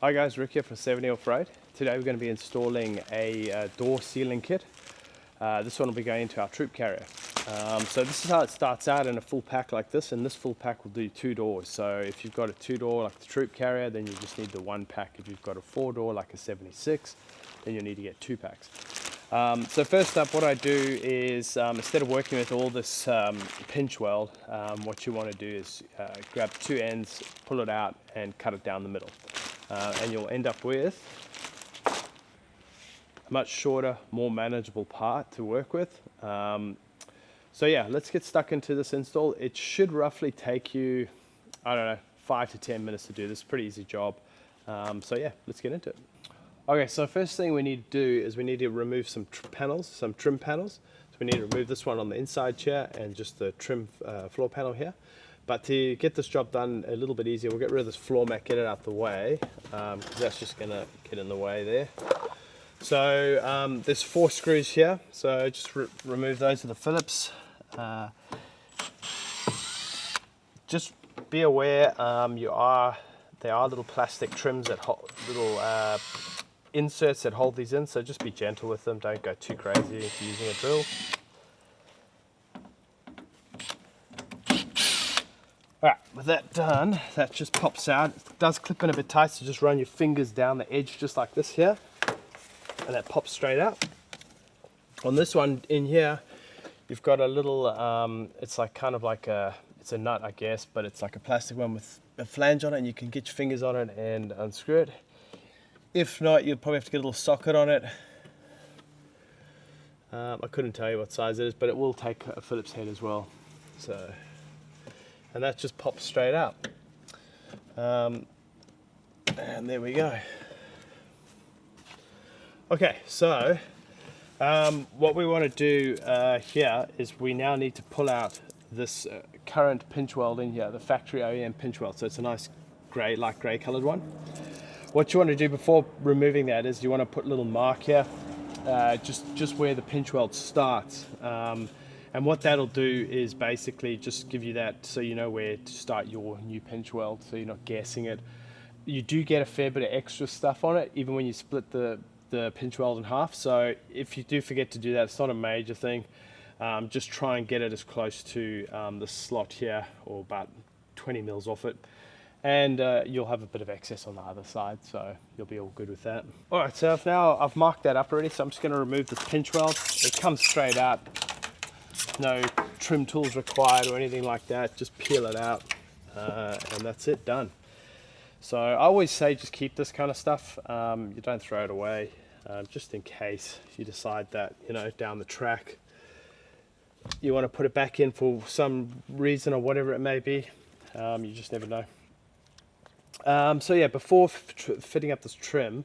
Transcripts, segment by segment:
Hi guys, Rick here from Svnty Offroad. Today we're going to be installing a door sealing kit. This one will be going into our troop carrier. So this is how it starts out in a full pack like this, and this full pack will do 2 doors. So if you've got a 2-door like the troop carrier, then you just need the 1 pack. If you've got a 4-door like a 76, then you need to get 2 packs. So first up, what I do is instead of working with all this pinch weld, what you want to do is grab 2 ends, pull it out and cut it down the middle. And you'll end up with a much shorter, more manageable part to work with. So yeah, let's get stuck into this install. It should roughly take you, I don't know, 5 to 10 minutes to do this. Pretty easy job. So yeah, let's get into it. Okay, so first thing we need to do is we need to remove some trim panels. So we need to remove this one on the inside chair and just the trim floor panel here. But to get this job done a little bit easier, we'll get rid of this floor mat, get it out the way, because that's just going to get in the way there. So there's 4 screws here, so just remove those with the Phillips. Just be aware, there are little plastic trims that hold, little inserts that hold these in, so just be gentle with them, don't go too crazy if you're using a drill. Alright, with that done, that just pops out. It does clip in a bit tight, so just run your fingers down the edge just like this here, and that pops straight out. On this one in here, you've got a little, it's like kind of like it's a nut I guess, but it's like a plastic one with a flange on it, and you can get your fingers on it and unscrew it. If not, you'll probably have to get a little socket on it. I couldn't tell you what size it is, but it will take a Phillips head as well. So, and that just pops straight out. And there we go. Okay, so what we want to do here is we now need to pull out this current pinch weld in here, the factory OEM pinch weld. So it's a nice grey, light grey coloured one. What you want to do before removing that is you want to put a little mark here, just where the pinch weld starts. And what that'll do is basically just give you that so you know where to start your new pinch weld, so you're not guessing it. You do get a fair bit of extra stuff on it, even when you split the pinch weld in half. So if you do forget to do that, it's not a major thing. Just try and get it as close to the slot here, or about 20 mils off it. And you'll have a bit of excess on the other side, so you'll be all good with that. Alright, so I've marked that up already, so I'm just going to remove this pinch weld. It comes straight out. No trim tools required or anything like that, just peel it out and that's it, done. So I always say just keep this kind of stuff, you don't throw it away, just in case you decide that, you know, down the track you want to put it back in for some reason or whatever it may be. You just never know. So yeah, before fitting up this trim,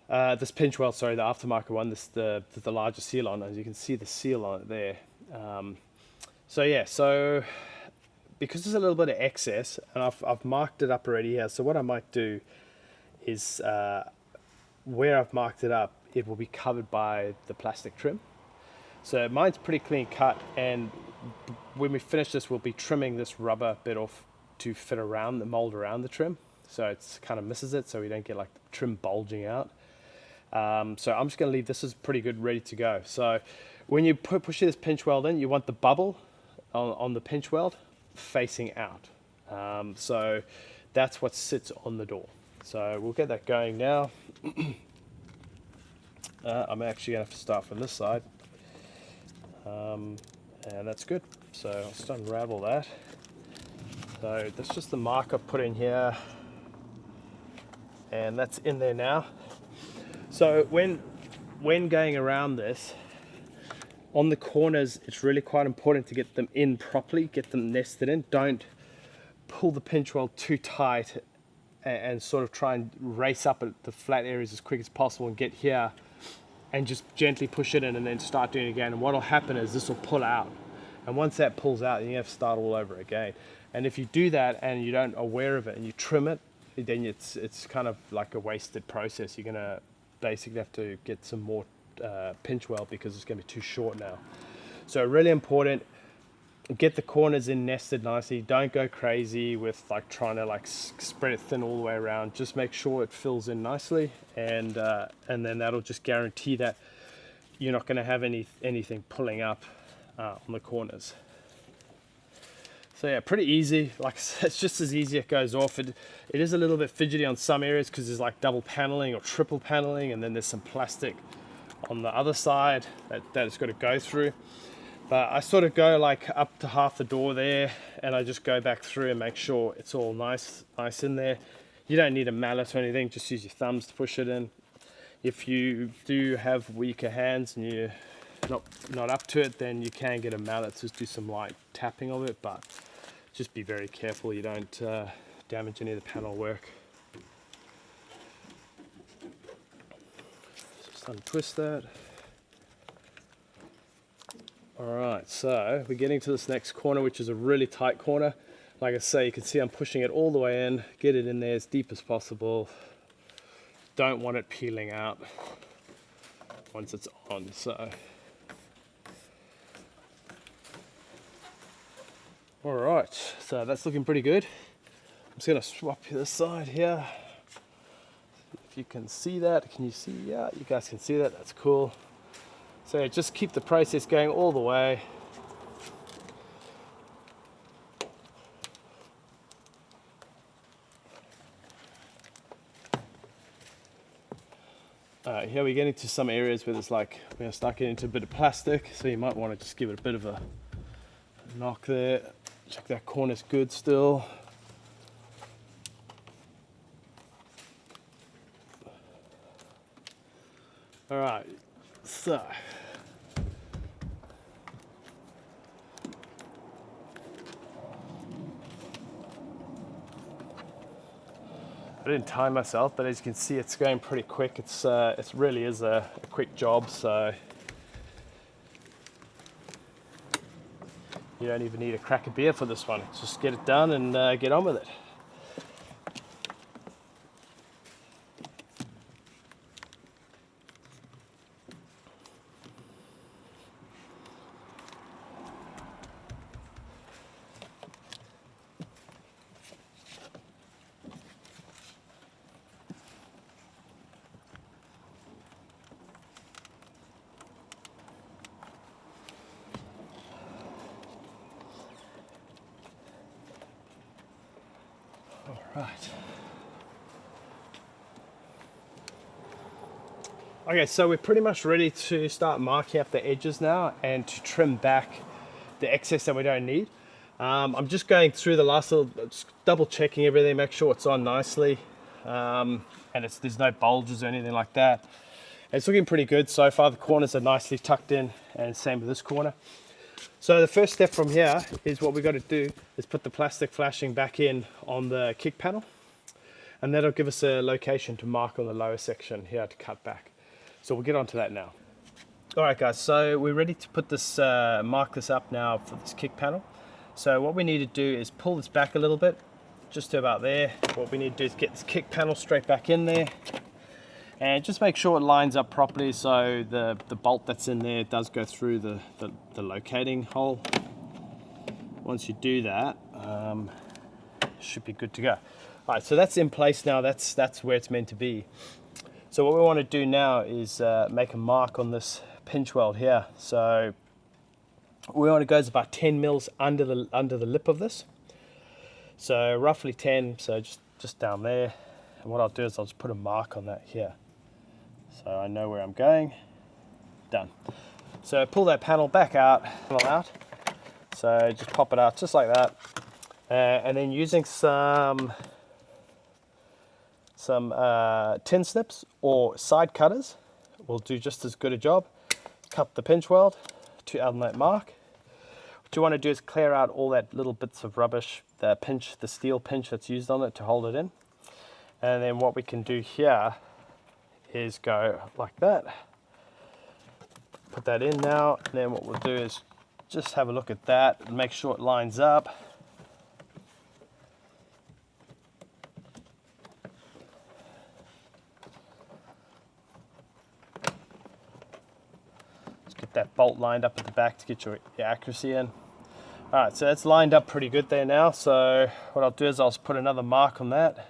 this pinch weld, sorry, the aftermarket one, this the larger seal on, as you can see the seal on it there. So yeah, so because there's a little bit of excess, and I've marked it up already here, so what I might do is where I've marked it up, it will be covered by the plastic trim. So mine's pretty clean cut, and when we finish this, we'll be trimming this rubber bit off to fit around the mold around the trim, so it's kind of misses it, so we don't get like the trim bulging out. So I'm just going to leave this as pretty good, ready to go. So when you push this pinch weld in, you want the bubble on the pinch weld facing out. So that's what sits on the door. So we'll get that going now. I'm actually going to have to start from this side. And that's good. So I'll just unravel that. So that's just the mark I've put in here. And that's in there now. So when going around this, on the corners, it's really quite important to get them in properly, get them nested in. Don't pull the pinch weld too tight and sort of try and race up at the flat areas as quick as possible and get here and just gently push it in and then start doing it again. And what will happen is this will pull out. And once that pulls out, then you have to start all over again. And if you do that and you don't aware of it and you trim it, then it's kind of like a wasted process. You're gonna basically have to get some more pinch weld because it's going to be too short now. So really important, get the corners in nested nicely. Don't go crazy with like trying to like spread it thin all the way around. Just make sure it fills in nicely, and then that'll just guarantee that you're not going to have anything pulling up on the corners. So yeah, pretty easy. Like it's just as easy it goes off. It is a little bit fidgety on some areas because there's like double paneling or triple paneling, and then there's some plastic on the other side that it's got to go through. But I sort of go like up to half the door there, and I just go back through and make sure it's all nice in there. You don't need a mallet or anything, just use your thumbs to push it in. If you do have weaker hands and you're not up to it, then you can get a mallet, just do some light tapping of it, but just be very careful you don't damage any of the panel work. Just untwist that. Alright, so we're getting to this next corner, which is a really tight corner. Like I say, you can see I'm pushing it all the way in, get it in there as deep as possible. Don't want it peeling out once it's on, so. Alright, so that's looking pretty good. I'm just going to swap this side here. If you can see that, can you see? Yeah, you guys can see that, that's cool. So yeah, just keep the process going all the way. Here we're getting to some areas where there's like, we're going to start getting into a bit of plastic, so you might want to just give it a bit of a knock there. Check that corner's good still. Alright, so I didn't time myself, but as you can see, it's going pretty quick. It really is a quick job, so you don't even need a crack of beer for this one. Just get it done and get on with it. Right. Okay, so we're pretty much ready to start marking up the edges now and to trim back the excess that we don't need. I'm just going through the last little, just double checking everything, make sure it's on nicely, and there's no bulges or anything like that. It's looking pretty good so far. The corners are nicely tucked in, and same with this corner. So the first step from here is what we've got to do is put the plastic flashing back in on the kick panel, and that'll give us a location to mark on the lower section here to cut back. So we'll get onto that now. Alright guys, so we're ready to put this, mark this up now for this kick panel. So what we need to do is pull this back a little bit, just to about there. What we need to do is get this kick panel straight back in there, and just make sure it lines up properly so the bolt that's in there does go through the locating hole. Once you do that, should be good to go. All right, so that's in place now. That's where it's meant to be. So what we want to do now is make a mark on this pinch weld here. So we want to go about 10 mils under the lip of this. So roughly 10, so just down there. And what I'll do is I'll just put a mark on that here, so I know where I'm going. Done. So pull that panel back out, so just pop it out just like that, and then using some tin snips or side cutters will do just as good a job. Cut the pinch weld to on that mark. What you want to do is clear out all that little bits of rubbish, the steel pinch that's used on it to hold it in. And then what we can do here is go like that. Put that in now, and then what we'll do is just have a look at that and make sure it lines up. Just get that bolt lined up at the back to get your accuracy in. Alright, so that's lined up pretty good there now. So what I'll do is I'll just put another mark on that.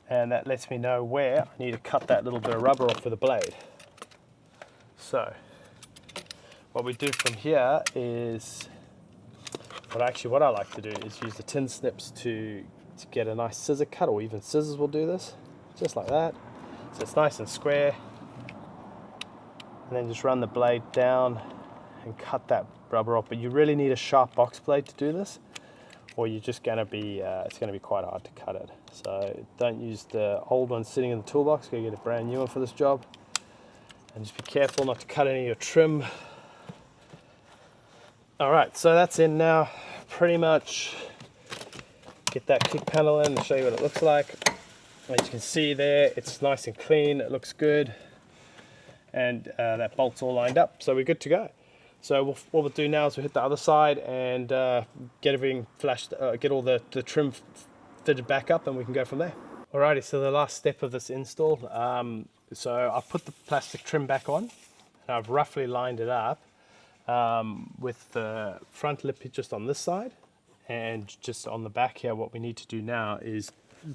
And that lets me know where I need to cut that little bit of rubber off with a blade. So what we do from here is, what I like to do is use the tin snips to get a nice scissor cut, or even scissors will do this, just like that. So it's nice and square. And then just run the blade down and cut that rubber off. But you really need a sharp box blade to do this, or you're just going to be, it's going to be quite hard to cut it. So don't use the old one sitting in the toolbox, go get a brand new one for this job. And just be careful not to cut any of your trim. Alright, so that's in now. Pretty much get that kick panel in and show you what it looks like. As you can see there, it's nice and clean, it looks good. And that bolt's all lined up, so we're good to go. So what we'll do now is we'll hit the other side and get everything flashed, get all the trim fitted back up, and we can go from there. Alrighty, so the last step of this install. So I've put the plastic trim back on, and I've roughly lined it up with the front lip just on this side, and just on the back here. What we need to do now is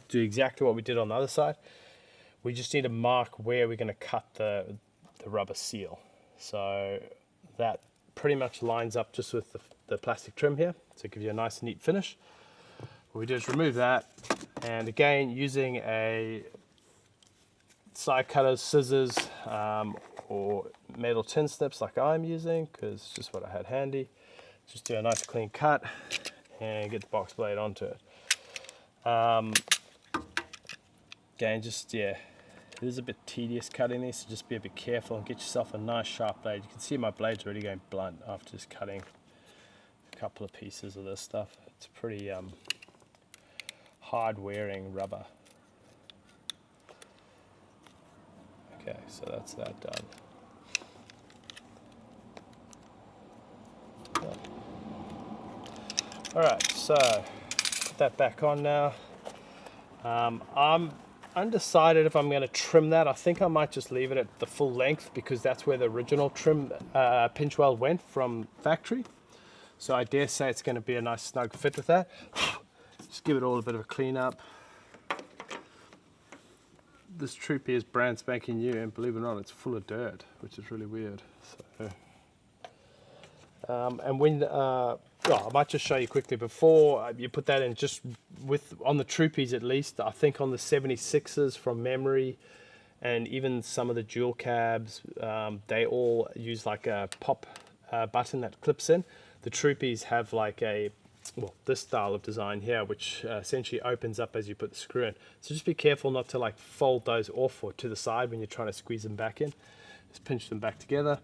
do exactly what we did on the other side. We just need to mark where we're going to cut the rubber seal. So that pretty much lines up just with the plastic trim here, so it gives you a nice neat finish. What we do is remove that, and again, using a side cutters, scissors, or metal tin snips like I'm using, because it's just what I had handy. Just do a nice clean cut and get the box blade onto it. Again, just, yeah, it is a bit tedious cutting these, so just be a bit careful and get yourself a nice sharp blade. You can see my blade's already going blunt after just cutting a couple of pieces of this stuff. It's pretty hard wearing rubber. Okay, so that's that done. Alright, so put that back on now. I'm undecided if I'm going to trim that. I think I might just leave it at the full length, because that's where the original trim pinch weld went from factory. So I dare say it's going to be a nice snug fit with that. Just give it all a bit of a clean up. This Troopy is brand spanking new, and believe it or not, it's full of dirt, which is really weird. So, and when I might just show you quickly before you put that in, just with on the Troopies at least. I think on the 76s from memory, and even some of the dual cabs, they all use like a pop button that clips in. The Troopies have like a, well, this style of design here, which essentially opens up as you put the screw in. So just be careful not to like fold those off or to the side when you're trying to squeeze them back in. Just pinch them back together,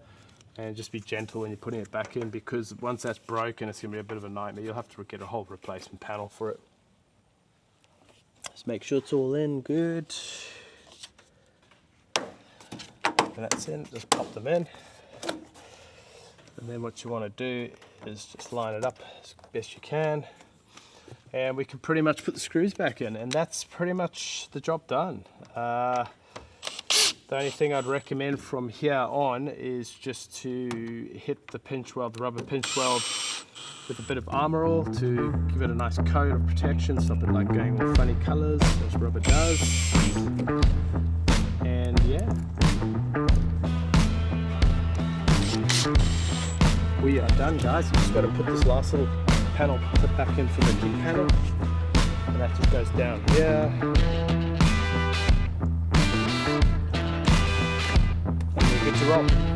and just be gentle when you're putting it back in, because once that's broken, it's going to be a bit of a nightmare. You'll have to get a whole replacement panel for it. Just make sure it's all in good. And that's in, just pop them in. And then what you want to do is just line it up as best you can. And we can pretty much put the screws back in, and that's pretty much the job done. The only thing I'd recommend from here on is just to hit the pinch weld, the rubber pinch weld, with a bit of Armor All to give it a nice coat of protection, stop it like going all funny colors, as rubber does. And yeah, we are done, guys. You just got to put this last little panel clip back in for the kick panel, and that just goes down here. Good to roll.